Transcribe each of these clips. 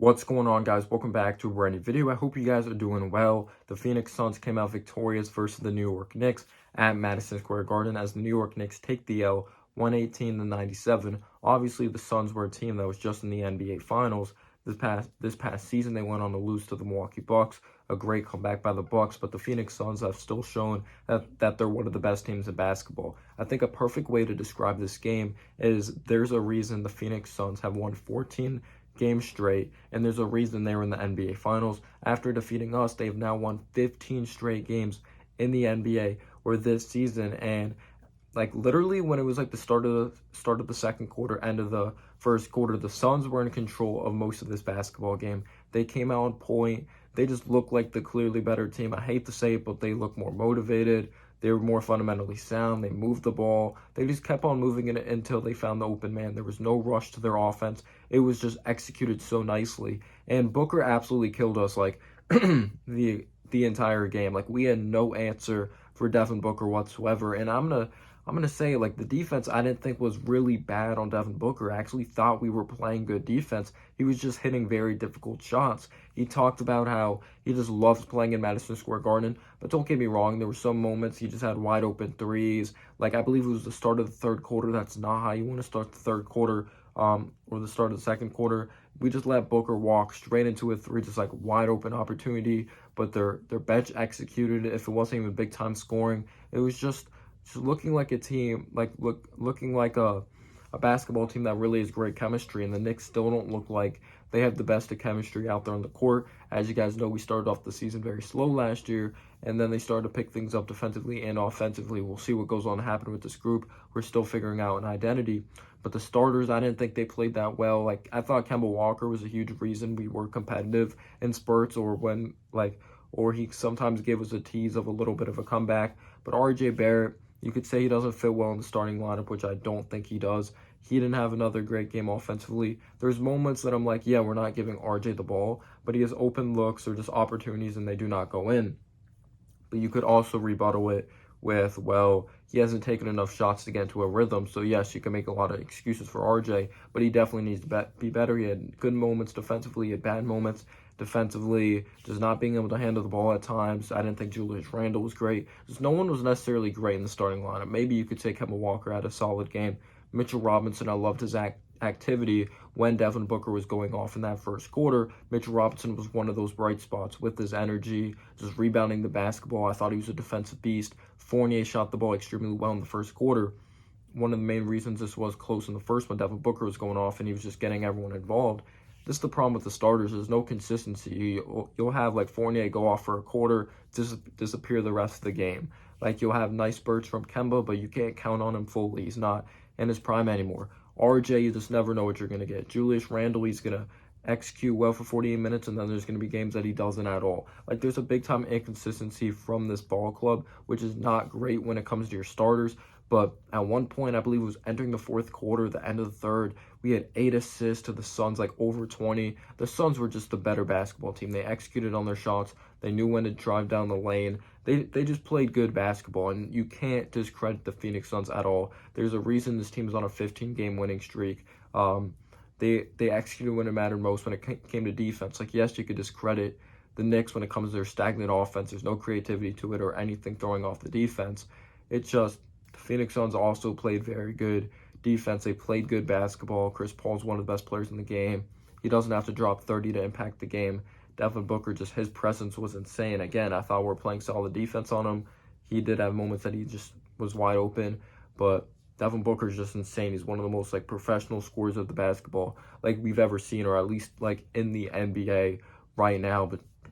What's going on, guys? Welcome back to a brand new video. I hope you guys are doing well. The Phoenix Suns came out victorious versus the New York Knicks at Madison Square Garden as the New York Knicks take the L 118-97. Obviously, the Suns were a team that was just in the NBA Finals. This past season, they went on to lose to the Milwaukee Bucks. A great comeback by the Bucks, but the Phoenix Suns have still shown that they're one of the best teams in basketball. I think a perfect way to describe this game is there's a reason the Phoenix Suns have won 14 games straight, and there's a reason they were in the NBA Finals. After defeating us, they've now won 15 straight games in the NBA or this season. And like literally when it was like the start of the second quarter, end of the first quarter, the Suns were in control of most of this basketball game. They came out on point. They just looked like the clearly better team. I hate to say it, but they look more motivated. They were more fundamentally sound. They moved the ball. They just kept on moving it until they found the open man. There was no rush to their offense. It was just executed so nicely. And Booker absolutely killed us like the entire game. Like we had no answer for Devin Booker whatsoever. And I'm gonna say like the defense I didn't think was really bad on Devin Booker. I actually thought we were playing good defense. He was just hitting very difficult shots. He talked about how he just loves playing in Madison Square Garden. But don't get me wrong, there were some moments he just had wide open threes. Like I believe it was the start of the third quarter. That's not how you want to start the third quarter, or the start of the second quarter. We just let Booker walk straight into a three, just like wide open opportunity. But their bench executed it. If it wasn't even big time scoring, it was just looking like a team, looking like a basketball team that really has great chemistry, and the Knicks still don't look like they have the best of chemistry out there on the court. As you guys know, we started off the season very slow last year, and then they started to pick things up defensively and offensively. We'll see what goes on to happen with this group. We're still figuring out an identity. But the starters, I didn't think they played that well. Like I thought Kemba Walker was a huge reason we were competitive in spurts, or he sometimes gave us a tease of a little bit of a comeback. But RJ Barrett, you could say he doesn't fit well in the starting lineup, which I don't think he does. He didn't have another great game offensively. There's moments that I'm like, yeah, we're not giving RJ the ball, but he has open looks or just opportunities and they do not go in. But you could also rebuttal it with, well, he hasn't taken enough shots to get into a rhythm. So, yes, you can make a lot of excuses for RJ, but he definitely needs to be better. He had good moments defensively, he had bad moments defensively, just not being able to handle the ball at times. I didn't think Julius Randle was great. Just no one was necessarily great in the starting lineup. Maybe you could say Kemba Walker had a solid game. Mitchell Robinson, I loved his activity when Devin Booker was going off in that first quarter. Mitchell Robinson was one of those bright spots with his energy, just rebounding the basketball. I thought he was a defensive beast. Fournier shot the ball extremely well in the first quarter. One of the main reasons this was close in the first one, Devin Booker was going off and he was just getting everyone involved. This is the problem with the starters. There's no consistency. You'll have like Fournier go off for a quarter, disappear the rest of the game. Like you'll have nice spurts from Kemba, but you can't count on him fully. He's not in his prime anymore. RJ, you just never know what you're going to get. Julius Randle, he's going to execute well for 48 minutes, and then there's going to be games that he doesn't at all. Like there's a big time inconsistency from this ball club, which is not great when it comes to your starters. But at one point, I believe it was entering the fourth quarter, the end of the third, we had 8 assists to the Suns, like over 20. The Suns were just the better basketball team. They executed on their shots. They knew when to drive down the lane. They just played good basketball, and you can't discredit the Phoenix Suns at all. There's a reason this team is on a 15-game winning streak. They executed when it mattered most when it came to defense. Like, yes, you could discredit the Knicks when it comes to their stagnant offense. There's no creativity to it or anything throwing off the defense. It's just the Phoenix Suns also played very good defense. They played good basketball. Chris Paul's one of the best players in the game. He doesn't have to drop 30 to impact the game. Devin Booker, just his presence was insane. Again, I thought we were playing solid defense on him. He did have moments that he just was wide open, but Devin Booker is just insane. He's one of the most like professional scorers of the basketball like we've ever seen, or at least like in the NBA right now.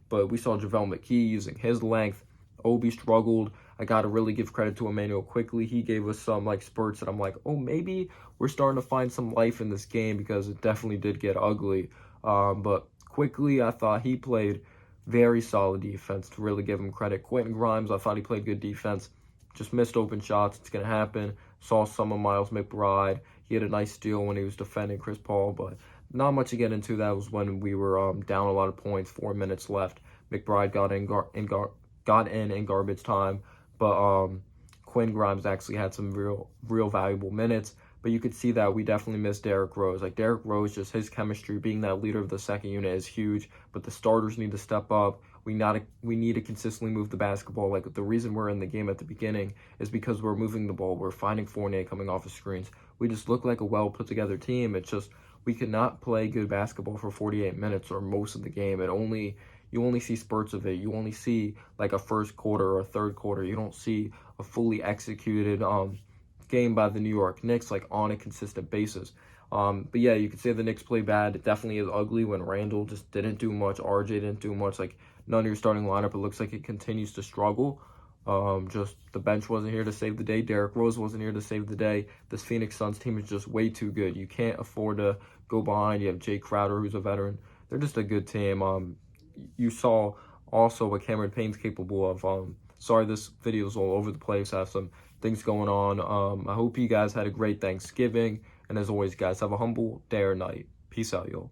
But we saw JaVale McKee using his length. Obi struggled. I got to really give credit to Emmanuel quickly. He gave us some like spurts that I'm like, oh, maybe we're starting to find some life in this game, because it definitely did get ugly. But quickly, I thought he played very solid defense, to really give him credit. Quentin Grimes, I thought he played good defense. Just missed open shots. It's going to happen. Saw some of Miles McBride. He had a nice steal when he was defending Chris Paul, but not much to get into. That was when we were down a lot of points, 4 minutes left. McBride got in garbage time, but Quinn Grimes actually had some real valuable minutes. But you could see that we definitely miss Derrick Rose. Like Derrick Rose, just his chemistry, being that leader of the second unit is huge. But the starters need to step up. We need to consistently move the basketball. Like the reason we're in the game at the beginning is because we're moving the ball. We're finding Fournier coming off of screens. We just look like a well put together team. It's just we could not play good basketball for 48 minutes or most of the game. You only see spurts of it. You only see like a first quarter or a third quarter. You don't see a fully executed game by the New York Knicks like on a consistent basis. But yeah, you could say the Knicks play bad. It definitely is ugly when Randall just didn't do much. RJ didn't do much. Like none of your starting lineup. It looks like it continues to struggle. Just the bench wasn't here to save the day. Derrick Rose wasn't here to save the day. This Phoenix Suns team is just way too good. You can't afford to go behind. You have Jay Crowder, who's a veteran. They're just a good team. You saw also what Cameron Payne's capable of. Sorry, this video is all over the place. I have some things going on. I hope you guys had a great Thanksgiving. And as always, guys, have a humble day or night. Peace out, y'all.